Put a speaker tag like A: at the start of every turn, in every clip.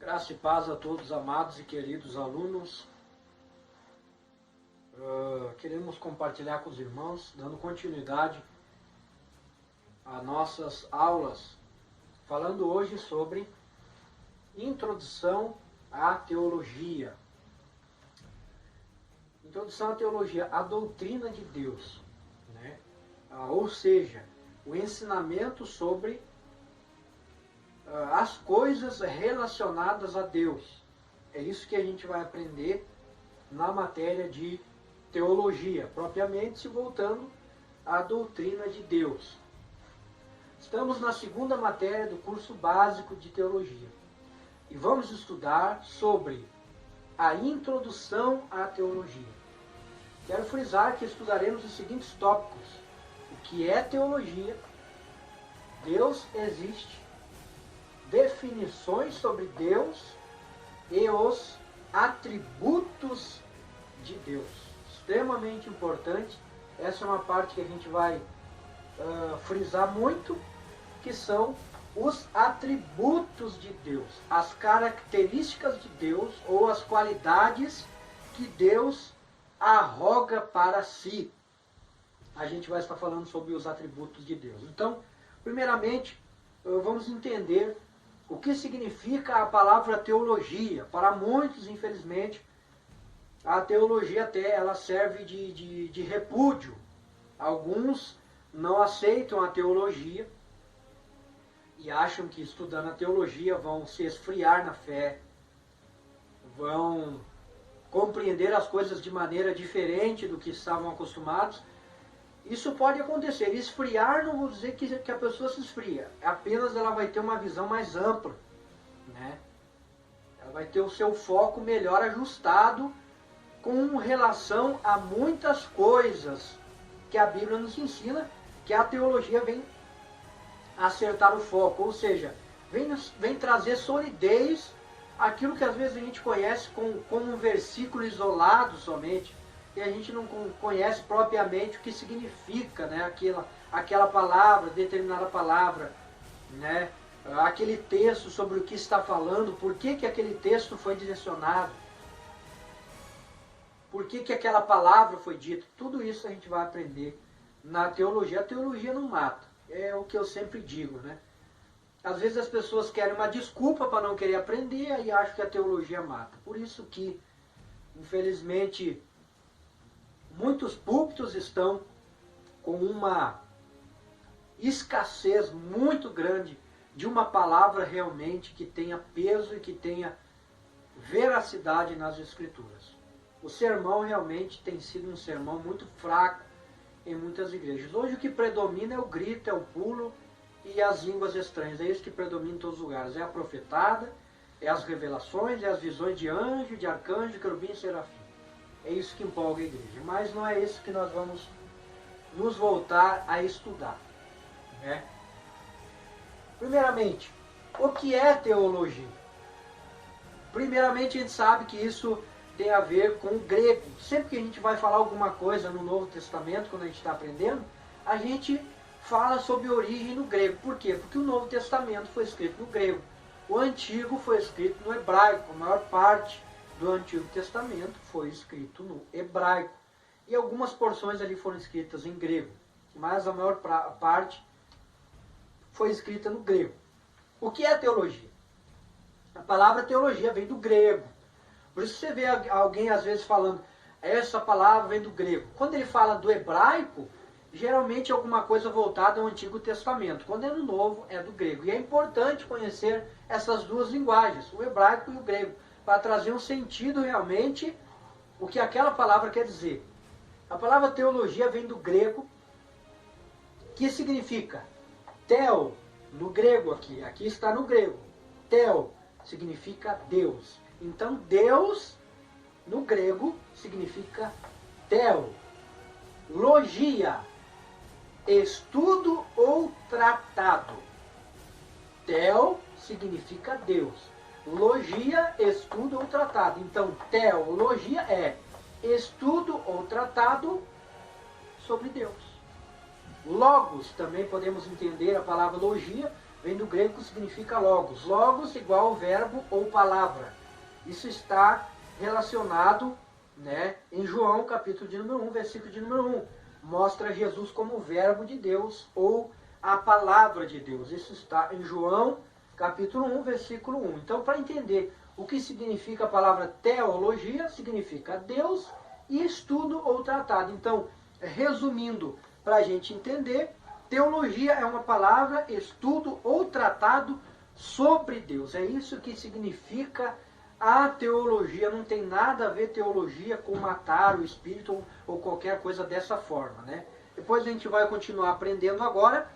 A: Graça e paz a todos, amados e queridos alunos. Queremos compartilhar com os irmãos, dando continuidade a nossas aulas, falando hoje sobre introdução à teologia. Introdução à teologia, a doutrina de Deus, né? Ou seja, o ensinamento sobre as coisas relacionadas a Deus. É isso que a gente vai aprender na matéria de teologia, propriamente se voltando à doutrina de Deus. Estamos na segunda matéria do curso básico de teologia e vamos estudar sobre a introdução à teologia. Quero frisar que estudaremos os seguintes tópicos: o que é teologia, Deus existe, definições sobre Deus e os atributos de Deus. Extremamente importante, essa é uma parte que a gente vai frisar muito, que são os atributos de Deus, as características de Deus ou as qualidades que Deus arroga para si. A gente vai estar falando sobre os atributos de Deus. Então, primeiramente, vamos entender o que significa a palavra teologia. Para muitos, infelizmente, a teologia até ela serve de repúdio. Alguns não aceitam a teologia e acham que estudando a teologia vão se esfriar na fé, vão compreender as coisas de maneira diferente do que estavam acostumados. Isso pode acontecer. Esfriar não vou dizer que a pessoa se esfria. Apenas ela vai ter uma visão mais ampla, né? Ela vai ter o seu foco melhor ajustado com relação a muitas coisas que a Bíblia nos ensina, que a teologia vem acertar o foco. Ou seja, vem trazer solidez àquilo que às vezes a gente conhece como um versículo isolado somente, e a gente não conhece propriamente o que significa, né, aquela palavra, determinada palavra, né, aquele texto sobre o que está falando, por que aquele texto foi direcionado, por que aquela palavra foi dita. Tudo isso a gente vai aprender na teologia. A teologia não mata, é o que eu sempre digo, né? Às vezes as pessoas querem uma desculpa para não querer aprender e acham que a teologia mata. Por isso que, infelizmente, muitos púlpitos estão com uma escassez muito grande de uma palavra realmente que tenha peso e que tenha veracidade nas Escrituras. O sermão realmente tem sido um sermão muito fraco em muitas igrejas. Hoje o que predomina é o grito, é o pulo e as línguas estranhas. É isso que predomina em todos os lugares. É a profetada, é as revelações, é as visões de anjo, de arcanjo, querubim e serafim. É isso que empolga a igreja. Mas não é isso que nós vamos nos voltar a estudar, né? Primeiramente, o que é teologia? Primeiramente, a gente sabe que isso tem a ver com o grego. Sempre que a gente vai falar alguma coisa no Novo Testamento, quando a gente está aprendendo, a gente fala sobre origem no grego. Por quê? Porque o Novo Testamento foi escrito no grego. O Antigo foi escrito no hebraico. A maior parte do Antigo Testamento foi escrito no hebraico. E algumas porções ali foram escritas em grego. Mas a maior parte foi escrita no grego. O que é teologia? A palavra teologia vem do grego. Por isso você vê alguém às vezes falando, essa palavra vem do grego. Quando ele fala do hebraico, geralmente é alguma coisa voltada ao Antigo Testamento. Quando é no Novo, é do grego. E é importante conhecer essas duas linguagens, o hebraico e o grego, para trazer um sentido realmente o que aquela palavra quer dizer. A palavra teologia vem do grego, que significa theo, no grego aqui está no grego. Theo significa Deus. Então Deus, no grego, significa theo. Logia, estudo ou tratado. Theo significa Deus. Logia, estudo ou tratado. Então, teologia é estudo ou tratado sobre Deus. Logos, também podemos entender a palavra logia, vem do grego que significa logos. Logos igual verbo ou palavra. Isso está relacionado, né, em João, capítulo de número 1, versículo de número 1. Mostra Jesus como o verbo de Deus ou a palavra de Deus. Isso está em João, capítulo 1, versículo 1. Então, para entender o que significa a palavra teologia, significa Deus e estudo ou tratado. Então, resumindo, para a gente entender, teologia é uma palavra, estudo ou tratado sobre Deus. É isso que significa a teologia. Não tem nada a ver teologia com matar o espírito ou qualquer coisa dessa forma, né? Depois a gente vai continuar aprendendo agora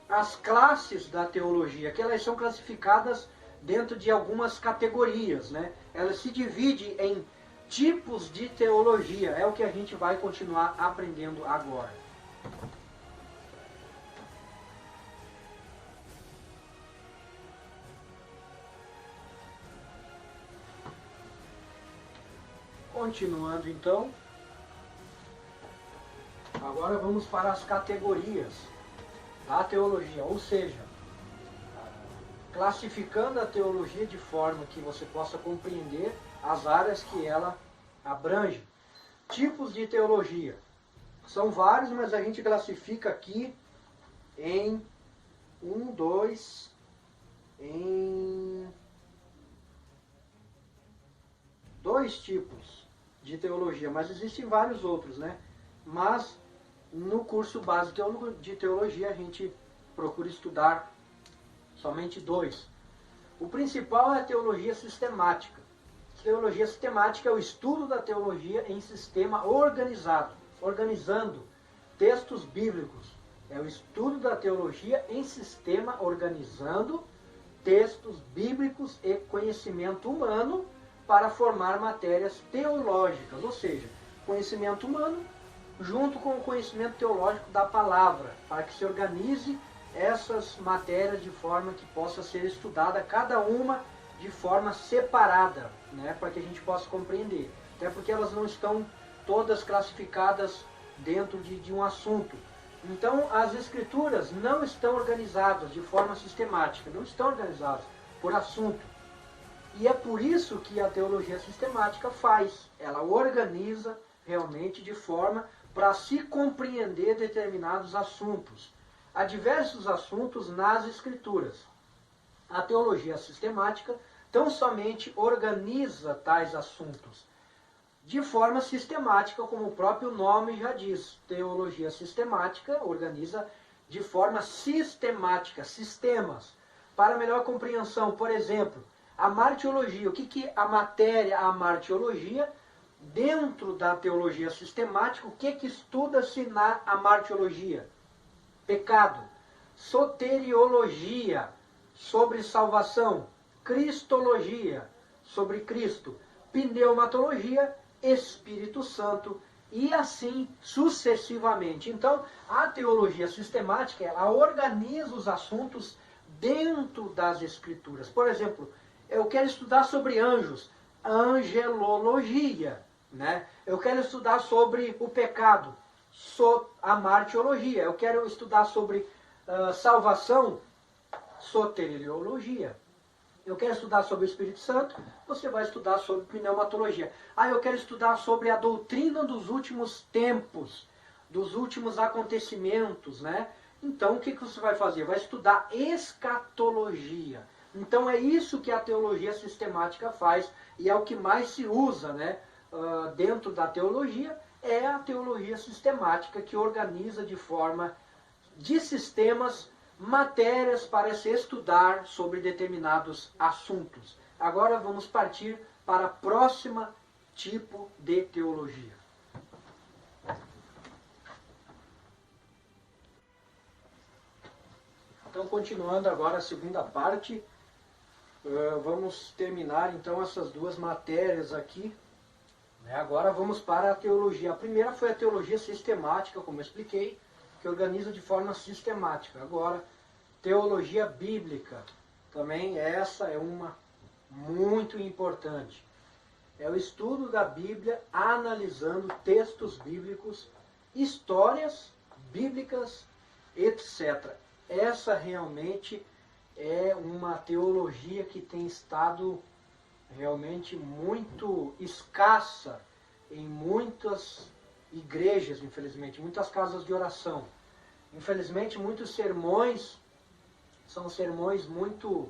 A: as classes da teologia, que elas são classificadas dentro de algumas categorias, né? Elas se dividem em tipos de teologia. É o que a gente vai continuar aprendendo agora. Continuando então, agora vamos para as categorias da teologia, ou seja, classificando a teologia de forma que você possa compreender as áreas que ela abrange. Tipos de teologia. São vários, mas a gente classifica aqui em dois tipos de teologia, mas existem vários outros, né? Mas no curso básico de teologia a gente procura estudar somente dois. O principal é a teologia sistemática. Teologia sistemática é o estudo da teologia em sistema organizado, organizando textos bíblicos. É o estudo da teologia em sistema organizando textos bíblicos e conhecimento humano para formar matérias teológicas, ou seja, conhecimento humano junto com o conhecimento teológico da palavra, para que se organize essas matérias de forma que possa ser estudada cada uma de forma separada, né, para que a gente possa compreender. Até porque elas não estão todas classificadas dentro de um assunto. Então, as escrituras não estão organizadas de forma sistemática, não estão organizadas por assunto. E é por isso que a teologia sistemática faz. Ela organiza realmente de forma para se compreender determinados assuntos. Há diversos assuntos nas escrituras. A teologia sistemática tão somente organiza tais assuntos de forma sistemática, como o próprio nome já diz. Teologia sistemática organiza de forma sistemática, sistemas, para melhor compreensão. Por exemplo, a martiologia. O que a matéria, a martiologia, dentro da teologia sistemática, o que estuda-se na martiologia? Pecado. Soteriologia, sobre salvação. Cristologia, sobre Cristo. Pneumatologia, Espírito Santo, e assim sucessivamente. Então, a teologia sistemática, ela organiza os assuntos dentro das Escrituras. Por exemplo, eu quero estudar sobre anjos, angelologia, né? Eu quero estudar sobre o pecado, a martiologia. Eu quero estudar sobre salvação, soteriologia. Eu quero estudar sobre o Espírito Santo, você vai estudar sobre pneumatologia. Eu quero estudar sobre a doutrina dos últimos tempos, dos últimos acontecimentos, né? Então, o que você vai fazer? Vai estudar escatologia. Então, é isso que a teologia sistemática faz, e é o que mais se usa, né? Dentro da teologia, é a teologia sistemática, que organiza de forma de sistemas matérias para se estudar sobre determinados assuntos. Agora vamos partir para a próxima tipo de teologia. Então, continuando agora a segunda parte, vamos terminar então essas duas matérias aqui. Agora vamos para a teologia. A primeira foi a teologia sistemática, como eu expliquei, que organiza de forma sistemática. Agora, teologia bíblica, também essa é uma muito importante. É o estudo da Bíblia analisando textos bíblicos, histórias bíblicas, etc. Essa realmente é uma teologia que tem estado realmente muito escassa em muitas igrejas, infelizmente, muitas casas de oração. Infelizmente, muitos sermões são sermões muito,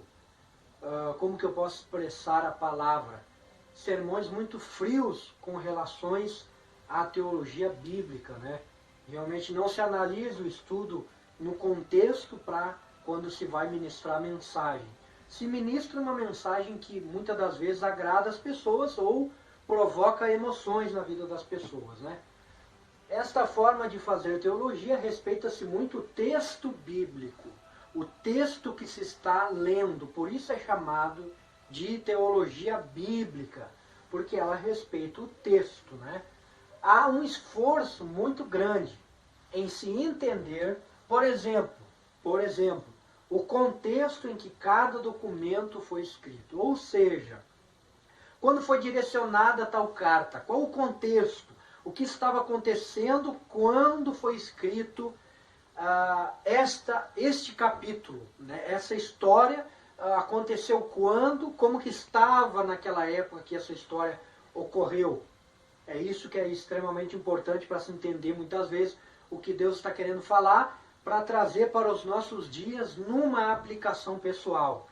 A: como que eu posso expressar a palavra? Sermões muito frios com relações à teologia bíblica, né? Realmente não se analisa o estudo no contexto para quando se vai ministrar a mensagem. Se ministra uma mensagem que muitas das vezes agrada as pessoas ou provoca emoções na vida das pessoas, né? Esta forma de fazer teologia respeita-se muito o texto bíblico, o texto que se está lendo, por isso é chamado de teologia bíblica, porque ela respeita o texto, né? Há um esforço muito grande em se entender, por exemplo, o contexto em que cada documento foi escrito, ou seja, quando foi direcionada tal carta, qual o contexto, o que estava acontecendo quando foi escrito este capítulo, né? Essa história aconteceu quando, como que estava naquela época que essa história ocorreu. É isso que é extremamente importante para se entender muitas vezes o que Deus está querendo falar, para trazer para os nossos dias numa aplicação pessoal.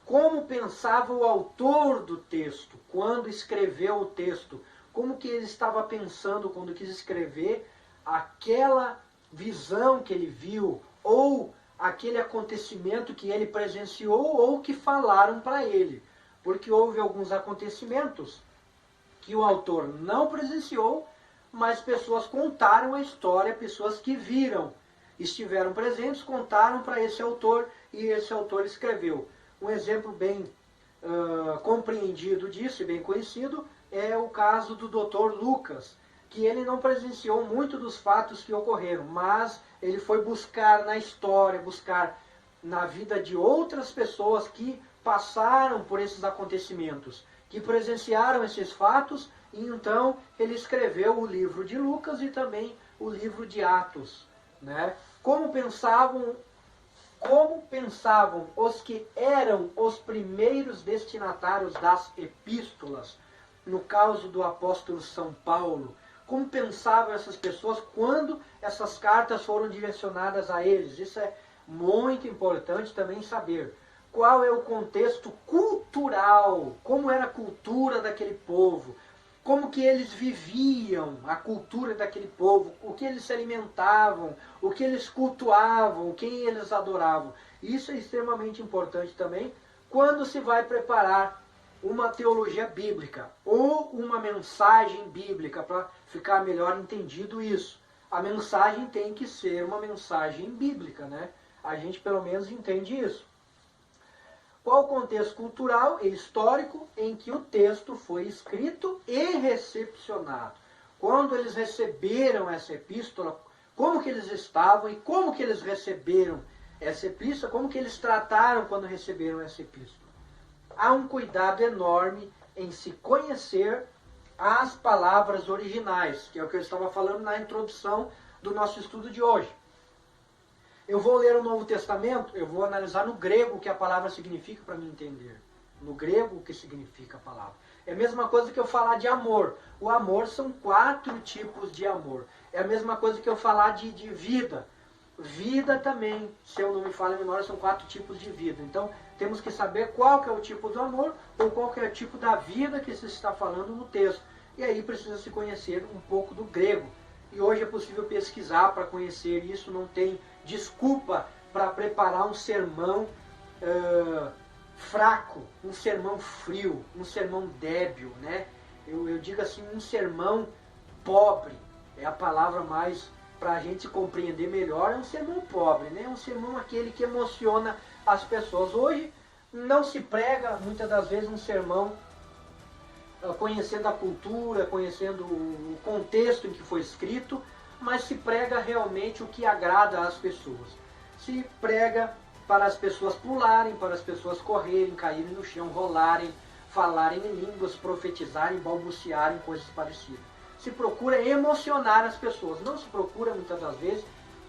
A: Como pensava o autor do texto quando escreveu o texto? Como que ele estava pensando quando quis escrever aquela visão que ele viu, ou aquele acontecimento que ele presenciou, ou que falaram para ele? Porque houve alguns acontecimentos que o autor não presenciou, mas pessoas contaram a história, pessoas que viram, estiveram presentes, contaram para esse autor, e esse autor escreveu. Um exemplo bem compreendido disso e bem conhecido é o caso do Dr. Lucas, que ele não presenciou muito dos fatos que ocorreram, mas ele foi buscar na história, buscar na vida de outras pessoas que passaram por esses acontecimentos, que presenciaram esses fatos, e então ele escreveu o livro de Lucas e também o livro de Atos, né? Como pensavam os que eram os primeiros destinatários das epístolas, no caso do apóstolo São Paulo? Como pensavam essas pessoas quando essas cartas foram direcionadas a eles? Isso é muito importante também saber. Qual é o contexto cultural? Como era a cultura daquele povo? Como que eles viviam a cultura daquele povo? O que eles se alimentavam? O que eles cultuavam? Quem eles adoravam? Isso é extremamente importante também quando se vai preparar uma teologia bíblica ou uma mensagem bíblica, para ficar melhor entendido isso. A mensagem tem que ser uma mensagem bíblica, né? A gente pelo menos entende isso. Qual o contexto cultural e histórico em que o texto foi escrito e recepcionado? Quando eles receberam essa epístola, como que eles estavam e como que eles receberam essa epístola, como que eles trataram quando receberam essa epístola? Há um cuidado enorme em se conhecer as palavras originais, que é o que eu estava falando na introdução do nosso estudo de hoje. Eu vou ler o Novo Testamento, eu vou analisar no grego o que a palavra significa para me entender. No grego o que significa a palavra. É a mesma coisa que eu falar de amor. O amor são 4 tipos de amor. É a mesma coisa que eu falar de vida. Vida também, se eu não me falho a memória, são 4 tipos de vida. Então, temos que saber qual que é o tipo do amor ou qual que é o tipo da vida que se está falando no texto. E aí precisa se conhecer um pouco do grego. E hoje é possível pesquisar para conhecer isso, não tem desculpa para preparar um sermão fraco, um sermão frio, um sermão débil, né? Eu digo assim, um sermão pobre, é a palavra mais para a gente compreender melhor, é um sermão pobre, né? Um sermão aquele que emociona as pessoas. Hoje não se prega, muitas das vezes, um sermão conhecendo a cultura, conhecendo o contexto em que foi escrito, mas se prega realmente o que agrada às pessoas. Se prega para as pessoas pularem, para as pessoas correrem, caírem no chão, rolarem, falarem em línguas, profetizarem, balbuciarem, coisas parecidas. Se procura emocionar as pessoas, não se procura muitas das vezes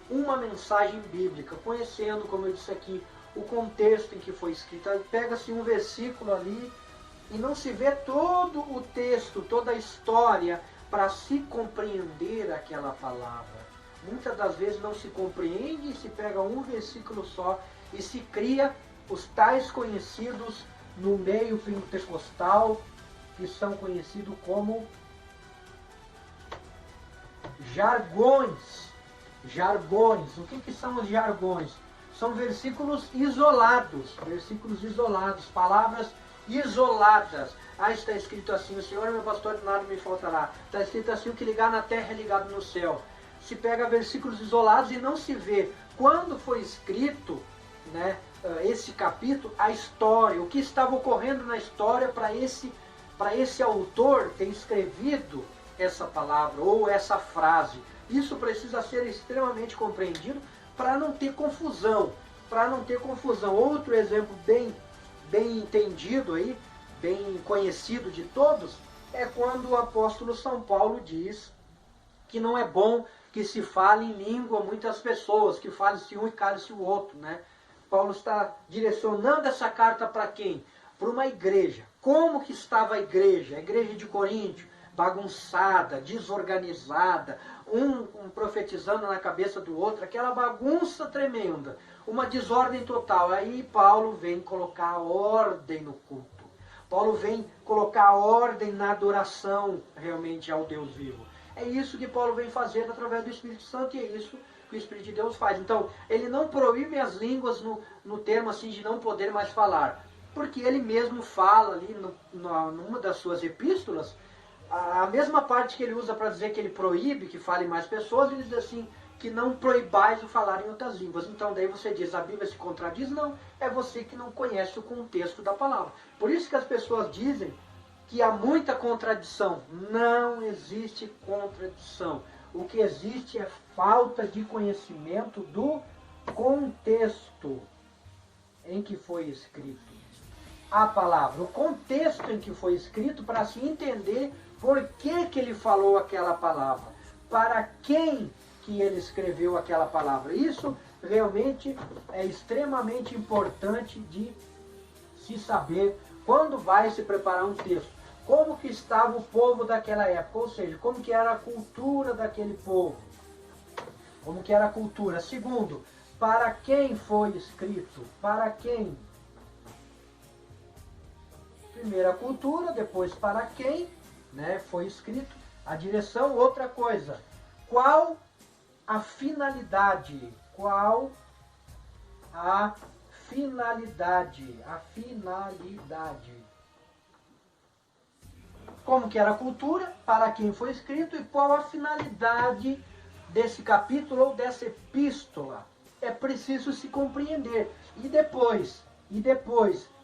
A: uma mensagem bíblica, conhecendo, como eu disse aqui, o contexto em que foi escrito. Pega-se um versículo ali e não se vê todo o texto, toda a história para se compreender aquela palavra. Muitas das vezes não se compreende e se pega um versículo só e se cria os tais conhecidos no meio pentecostal, que são conhecidos como jargões. Jargões. O que são os jargões? São versículos isolados, palavras isoladas. Está escrito assim: o Senhor é meu pastor, nada me faltará. Está escrito assim: o que ligar na terra é ligado no céu. Se pega versículos isolados e não se vê quando foi escrito, né, esse capítulo, a história, o que estava ocorrendo na história para esse autor ter escrevido essa palavra ou essa frase. Isso precisa ser extremamente compreendido para não ter confusão. Outro exemplo bem entendido aí, bem conhecido de todos, é quando o apóstolo São Paulo diz que não é bom que se fale em língua muitas pessoas, que fale-se um e cale-se o outro, né? Paulo está direcionando essa carta para quem? Para uma igreja. Como que estava a igreja? A igreja de Coríntio, bagunçada, desorganizada, um profetizando na cabeça do outro, aquela bagunça tremenda, uma desordem total. Aí Paulo vem colocar ordem no culto. Paulo vem colocar ordem na adoração realmente ao Deus vivo. É isso que Paulo vem fazendo através do Espírito Santo, e é isso que o Espírito de Deus faz. Então, ele não proíbe as línguas no termo assim de não poder mais falar, porque ele mesmo fala ali numa das suas epístolas, a mesma parte que ele usa para dizer que ele proíbe que fale mais pessoas, ele diz assim, que não proibais o falar em outras línguas. Então daí você diz, a Bíblia se contradiz? Não, é você que não conhece o contexto da palavra. Por isso que as pessoas dizem que há muita contradição. Não existe contradição. O que existe é falta de conhecimento do contexto em que foi escrito a palavra. O contexto em que foi escrito, para se entender por que ele falou aquela palavra. Para quem que ele escreveu aquela palavra. Isso realmente é extremamente importante de se saber quando vai se preparar um texto. Como que estava o povo daquela época, ou seja, como que era a cultura daquele povo. Como que era a cultura. Segundo, para quem foi escrito, para quem. Primeiro a cultura, depois para quem, né, foi escrito. A direção, outra coisa. Qual a finalidade? Qual a finalidade? A finalidade. Como que era a cultura, para quem foi escrito e qual a finalidade desse capítulo ou dessa epístola. É preciso se compreender. E depois,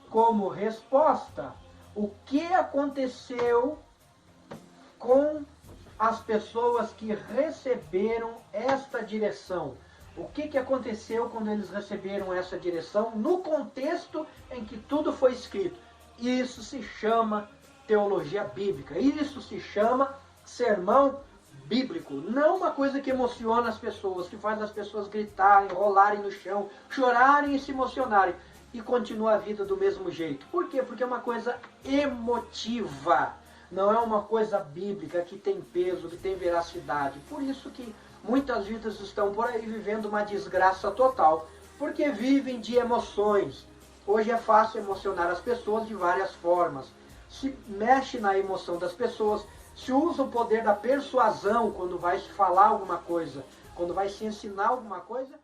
A: como resposta, o que aconteceu com as pessoas que receberam esta direção? O que aconteceu quando eles receberam essa direção no contexto em que tudo foi escrito? Isso se chama teologia bíblica. Isso se chama sermão bíblico. Não uma coisa que emociona as pessoas, que faz as pessoas gritarem, rolarem no chão, chorarem e se emocionarem. E continua a vida do mesmo jeito. Por quê? Porque é uma coisa emotiva. Não é uma coisa bíblica que tem peso, que tem veracidade. Por isso que muitas vidas estão por aí vivendo uma desgraça total. Porque vivem de emoções. Hoje é fácil emocionar as pessoas de várias formas. Se mexe na emoção das pessoas, se usa o poder da persuasão quando vai se falar alguma coisa, quando vai se ensinar alguma coisa.